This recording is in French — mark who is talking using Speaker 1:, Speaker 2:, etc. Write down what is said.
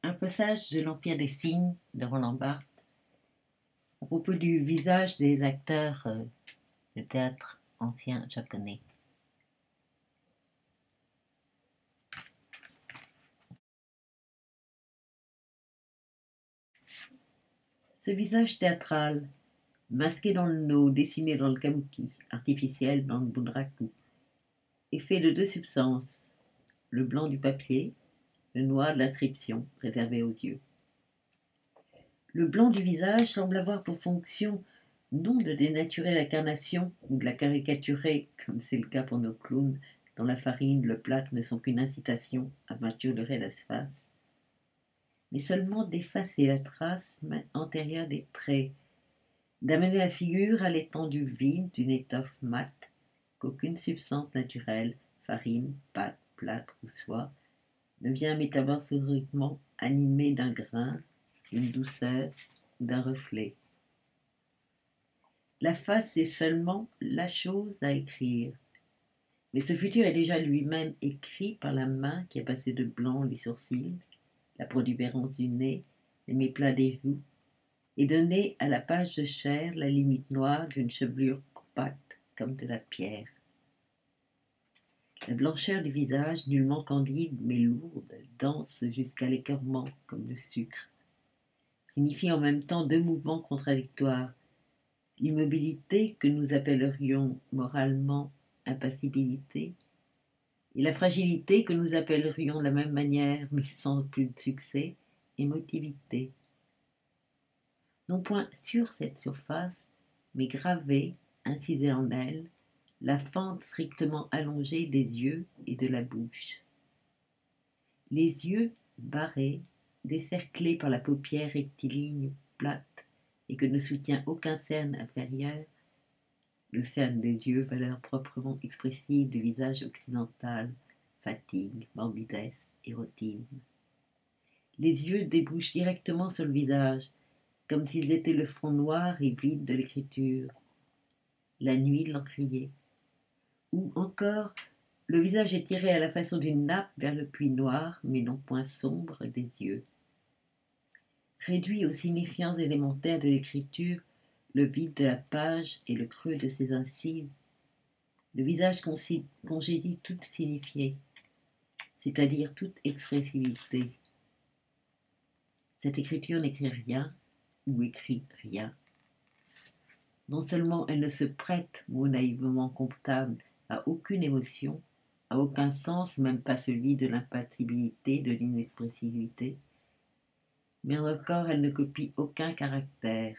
Speaker 1: Un passage de l'Empire des signes de Roland Barthes à propos du visage des acteurs de théâtre ancien japonais. Ce visage théâtral, masqué dans le no, dessiné dans le kabuki, artificiel dans le bunraku, est fait de deux substances, le blanc du papier, le noir de l'inscription réservé aux yeux. Le blanc du visage semble avoir pour fonction non de dénaturer l'incarnation ou de la caricaturer, comme c'est le cas pour nos clowns, dont la farine, le plâtre ne sont qu'une incitation à maturer la face, mais seulement d'effacer la trace antérieure des traits, d'amener la figure à l'étendue vide d'une étoffe mate qu'aucune substance naturelle, farine, pâte, plâtre ou soie, ne vient métamorphosiquement animer d'un grain, d'une douceur ou d'un reflet. La face est seulement la chose à écrire, mais ce futur est déjà lui-même écrit par la main qui a passé de blanc les sourcils, la protubérance du nez, les méplats des joues, et donné à la page de chair la limite noire d'une chevelure compacte comme de la pierre. La blancheur du visage, nullement candide mais lourde, dense jusqu'à l'écœurement comme le sucre, signifie en même temps deux mouvements contradictoires, l'immobilité que nous appellerions moralement impassibilité, et la fragilité que nous appellerions de la même manière, mais sans plus de succès, émotivité. Non point sur cette surface, mais gravée, incisée en elle, la fente strictement allongée des yeux et de la bouche. Les yeux barrés, décerclés par la paupière rectiligne plate et que ne soutient aucun cerne inférieur, le cerne des yeux, valeur proprement expressive du visage occidental, fatigue, morbidesse, érotisme. Les yeux débouchent directement sur le visage, comme s'ils étaient le fond noir et vide de l'écriture, la nuit de l'encrier. Ou encore, le visage est tiré à la façon d'une nappe vers le puits noir, mais non point sombre, des yeux. Réduit aux signifiants élémentaires de l'écriture, le vide de la page et le creux de ses incises, le visage congédie toute signifiée, c'est-à-dire toute expressivité. Cette écriture n'écrit rien, ou écrit rien. Non seulement elle ne se prête, mot naïvement comptable, à aucune émotion, à aucun sens, même pas celui de l'impassibilité, de l'inexpressivité, mais encore elle ne copie aucun caractère.